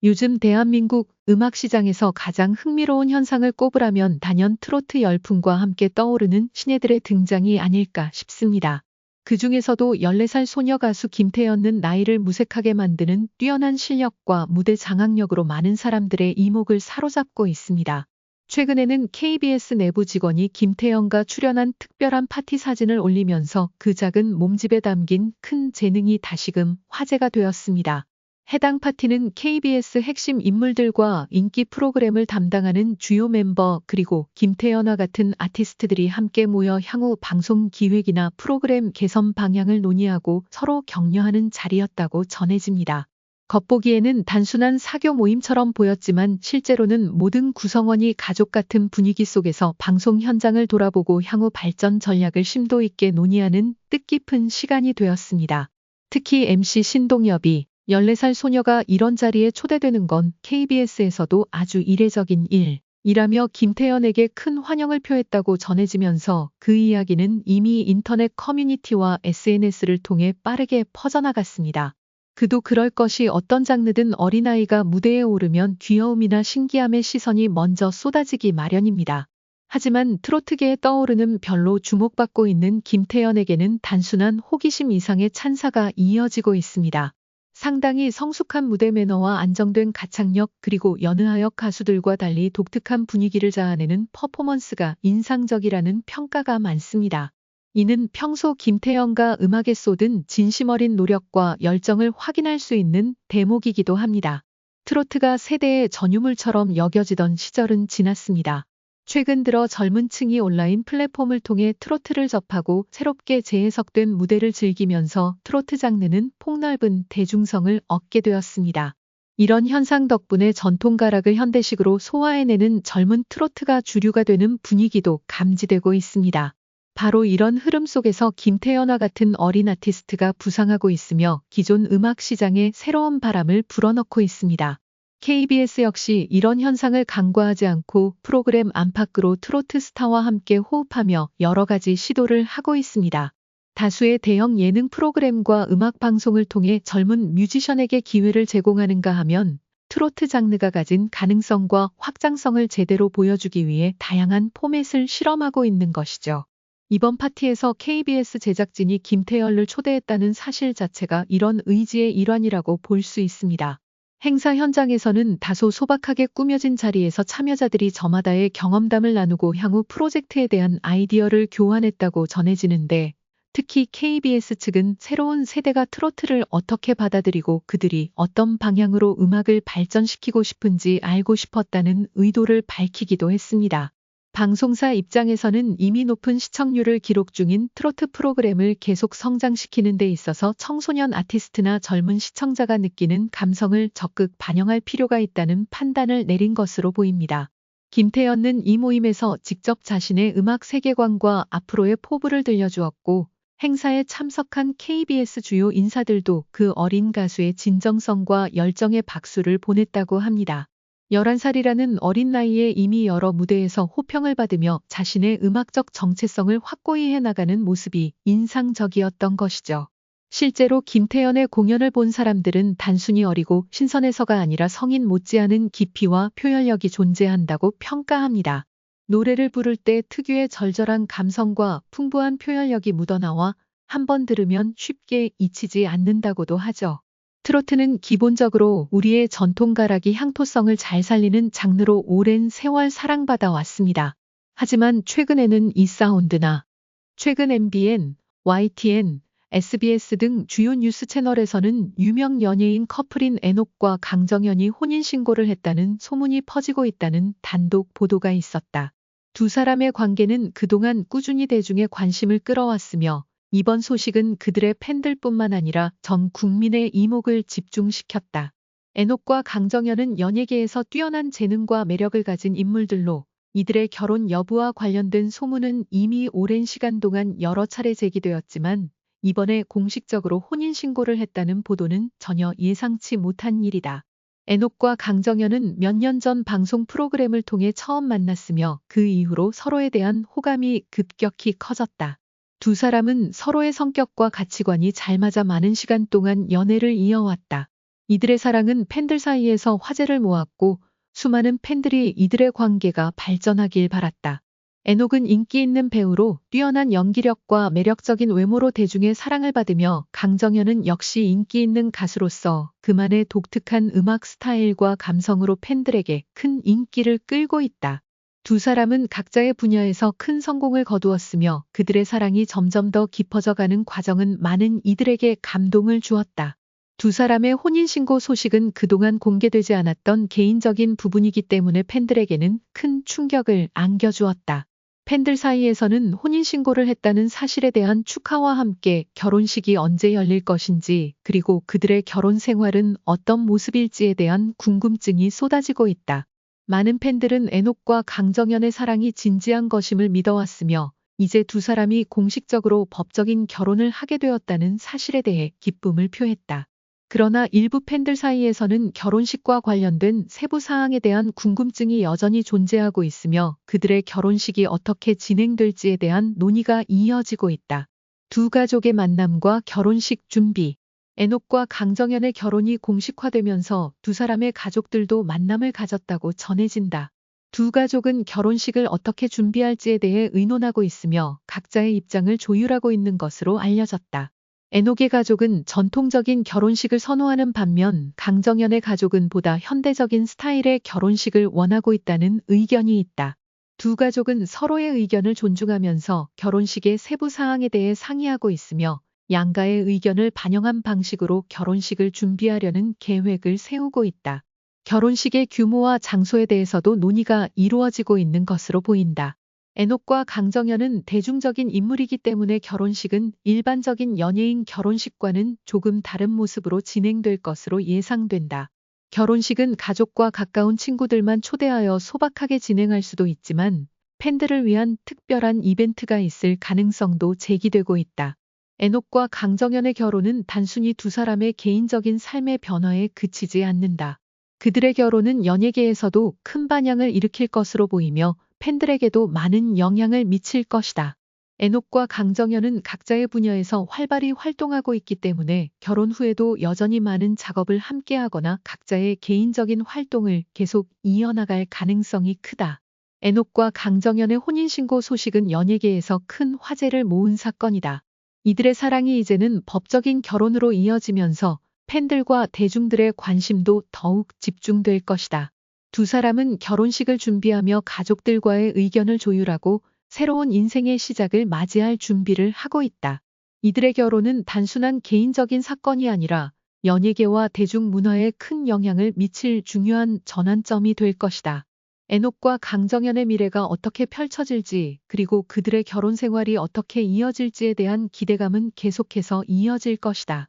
요즘 대한민국 음악 시장에서 가장 흥미로운 현상을 꼽으라면 단연 트로트 열풍과 함께 떠오르는 신예들의 등장이 아닐까 싶습니다. 그 중에서도 14살 소녀 가수 김태연은 나이를 무색하게 만드는 뛰어난 실력과 무대 장악력으로 많은 사람들의 이목을 사로잡고 있습니다. 최근에는 KBS 내부 직원이 김태연과 출연한 특별한 파티 사진을 올리면서 그 작은 몸집에 담긴 큰 재능이 다시금 화제가 되었습니다. 해당 파티는 KBS 핵심 인물들과 인기 프로그램을 담당하는 주요 멤버 그리고 김태연과 같은 아티스트들이 함께 모여 향후 방송 기획이나 프로그램 개선 방향을 논의하고 서로 격려하는 자리였다고 전해집니다. 겉보기에는 단순한 사교 모임처럼 보였지만 실제로는 모든 구성원이 가족 같은 분위기 속에서 방송 현장을 돌아보고 향후 발전 전략을 심도 있게 논의하는 뜻깊은 시간이 되었습니다. 특히 MC 신동엽이 14살 소녀가 이런 자리에 초대되는 건 KBS에서도 아주 이례적인 일이라며 김태연에게 큰 환영을 표했다고 전해지면서 그 이야기는 이미 인터넷 커뮤니티와 SNS를 통해 빠르게 퍼져나갔습니다. 그도 그럴 것이 어떤 장르든 어린아이가 무대에 오르면 귀여움이나 신기함의 시선이 먼저 쏟아지기 마련입니다. 하지만 트로트계에 떠오르는 별로 주목받고 있는 김태연에게는 단순한 호기심 이상의 찬사가 이어지고 있습니다. 상당히 성숙한 무대 매너와 안정된 가창력 그리고 여느 하역 가수들과 달리 독특한 분위기를 자아내는 퍼포먼스가 인상적이라는 평가가 많습니다. 이는 평소 김태연가 음악에 쏟은 진심 어린 노력과 열정을 확인할 수 있는 대목이기도 합니다. 트로트가 세대의 전유물처럼 여겨지던 시절은 지났습니다. 최근 들어 젊은 층이 온라인 플랫폼을 통해 트로트를 접하고 새롭게 재해석된 무대를 즐기면서 트로트 장르는 폭넓은 대중성을 얻게 되었습니다. 이런 현상 덕분에 전통 가락을 현대식으로 소화해내는 젊은 트로트가 주류가 되는 분위기도 감지되고 있습니다. 바로 이런 흐름 속에서 김태연과 같은 어린 아티스트가 부상하고 있으며 기존 음악 시장에 새로운 바람을 불어넣고 있습니다. KBS 역시 이런 현상을 간과하지 않고 프로그램 안팎으로 트로트 스타와 함께 호흡하며 여러 가지 시도를 하고 있습니다. 다수의 대형 예능 프로그램과 음악 방송을 통해 젊은 뮤지션에게 기회를 제공하는가 하면 트로트 장르가 가진 가능성과 확장성을 제대로 보여주기 위해 다양한 포맷을 실험하고 있는 것이죠. 이번 파티에서 KBS 제작진이 김태연을 초대했다는 사실 자체가 이런 의지의 일환이라고 볼 수 있습니다. 행사 현장에서는 다소 소박하게 꾸며진 자리에서 참여자들이 저마다의 경험담을 나누고 향후 프로젝트에 대한 아이디어를 교환했다고 전해지는데 특히 KBS 측은 새로운 세대가 트로트를 어떻게 받아들이고 그들이 어떤 방향으로 음악을 발전시키고 싶은지 알고 싶었다는 의도를 밝히기도 했습니다. 방송사 입장에서는 이미 높은 시청률을 기록 중인 트로트 프로그램을 계속 성장시키는 데 있어서 청소년 아티스트나 젊은 시청자가 느끼는 감성을 적극 반영할 필요가 있다는 판단을 내린 것으로 보입니다. 김태연은 이 모임에서 직접 자신의 음악 세계관과 앞으로의 포부를 들려주었고 행사에 참석한 KBS 주요 인사들도 그 어린 가수의 진정성과 열정에 박수를 보냈다고 합니다. 11살이라는 어린 나이에 이미 여러 무대에서 호평을 받으며 자신의 음악적 정체성을 확고히 해나가는 모습이 인상적이었던 것이죠. 실제로 김태연의 공연을 본 사람들은 단순히 어리고 신선해서가 아니라 성인 못지않은 깊이와 표현력이 존재한다고 평가합니다. 노래를 부를 때 특유의 절절한 감성과 풍부한 표현력이 묻어나와 한번 들으면 쉽게 잊히지 않는다고도 하죠. 트로트는 기본적으로 우리의 전통 가락이 향토성을 잘 살리는 장르로 오랜 세월 사랑받아 왔습니다. 하지만 최근에는 이 사운드나 최근 MBN, YTN, SBS 등 주요 뉴스 채널에서는 유명 연예인 커플인 애녹과 강정연이 혼인신고를 했다는 소문이 퍼지고 있다는 단독 보도가 있었다. 두 사람의 관계는 그동안 꾸준히 대중의 관심을 끌어왔으며 이번 소식은 그들의 팬들뿐만 아니라 전 국민의 이목을 집중시켰다. 애녹과 강정연은 연예계에서 뛰어난 재능과 매력을 가진 인물들로 이들의 결혼 여부와 관련된 소문은 이미 오랜 시간 동안 여러 차례 제기되었지만 이번에 공식적으로 혼인신고를 했다는 보도는 전혀 예상치 못한 일이다. 애녹과 강정연은 몇 년 전 방송 프로그램을 통해 처음 만났으며 그 이후로 서로에 대한 호감이 급격히 커졌다. 두 사람은 서로의 성격과 가치관이 잘 맞아 많은 시간 동안 연애를 이어왔다. 이들의 사랑은 팬들 사이에서 화제를 모았고 수많은 팬들이 이들의 관계가 발전하길 바랐다. 에녹은 인기 있는 배우로 뛰어난 연기력과 매력적인 외모로 대중의 사랑을 받으며 강정현은 역시 인기 있는 가수로서 그만의 독특한 음악 스타일과 감성으로 팬들에게 큰 인기를 끌고 있다. 두 사람은 각자의 분야에서 큰 성공을 거두었으며 그들의 사랑이 점점 더 깊어져가는 과정은 많은 이들에게 감동을 주었다. 두 사람의 혼인신고 소식은 그동안 공개되지 않았던 개인적인 부분이기 때문에 팬들에게는 큰 충격을 안겨주었다. 팬들 사이에서는 혼인신고를 했다는 사실에 대한 축하와 함께 결혼식이 언제 열릴 것인지 그리고 그들의 결혼 생활은 어떤 모습일지에 대한 궁금증이 쏟아지고 있다. 많은 팬들은 에녹과 강정현의 사랑이 진지한 것임을 믿어왔으며 이제 두 사람이 공식적으로 법적인 결혼을 하게 되었다는 사실에 대해 기쁨을 표했다. 그러나 일부 팬들 사이에서는 결혼식과 관련된 세부 사항에 대한 궁금증이 여전히 존재하고 있으며 그들의 결혼식이 어떻게 진행될지에 대한 논의가 이어지고 있다. 두 가족의 만남과 결혼식 준비. 에녹과 강정현의 결혼이 공식화되면서 두 사람의 가족들도 만남을 가졌다고 전해진다. 두 가족은 결혼식을 어떻게 준비할지에 대해 의논하고 있으며 각자의 입장을 조율하고 있는 것으로 알려졌다. 에녹의 가족은 전통적인 결혼식을 선호하는 반면 강정현의 가족은 보다 현대적인 스타일의 결혼식을 원하고 있다는 의견이 있다. 두 가족은 서로의 의견을 존중하면서 결혼식의 세부 사항에 대해 상의하고 있으며 양가의 의견을 반영한 방식으로 결혼식을 준비하려는 계획을 세우고 있다. 결혼식의 규모와 장소에 대해서도 논의가 이루어지고 있는 것으로 보인다. 에녹과 강정현은 대중적인 인물이기 때문에 결혼식은 일반적인 연예인 결혼식과는 조금 다른 모습으로 진행될 것으로 예상된다. 결혼식은 가족과 가까운 친구들만 초대하여 소박하게 진행할 수도 있지만 팬들을 위한 특별한 이벤트가 있을 가능성도 제기되고 있다. 에녹과 강정현의 결혼은 단순히 두 사람의 개인적인 삶의 변화에 그치지 않는다. 그들의 결혼은 연예계에서도 큰 반향을 일으킬 것으로 보이며 팬들에게도 많은 영향을 미칠 것이다. 에녹과 강정현은 각자의 분야에서 활발히 활동하고 있기 때문에 결혼 후에도 여전히 많은 작업을 함께하거나 각자의 개인적인 활동을 계속 이어나갈 가능성이 크다. 에녹과 강정현의 혼인신고 소식은 연예계에서 큰 화제를 모은 사건이다. 이들의 사랑이 이제는 법적인 결혼으로 이어지면서 팬들과 대중들의 관심도 더욱 집중될 것이다. 두 사람은 결혼식을 준비하며 가족들과의 의견을 조율하고 새로운 인생의 시작을 맞이할 준비를 하고 있다. 이들의 결혼은 단순한 개인적인 사건이 아니라 연예계와 대중문화에 큰 영향을 미칠 중요한 전환점이 될 것이다. 에녹과 강정현의 미래가 어떻게 펼쳐질지 그리고 그들의 결혼 생활이 어떻게 이어질지에 대한 기대감은 계속해서 이어질 것이다.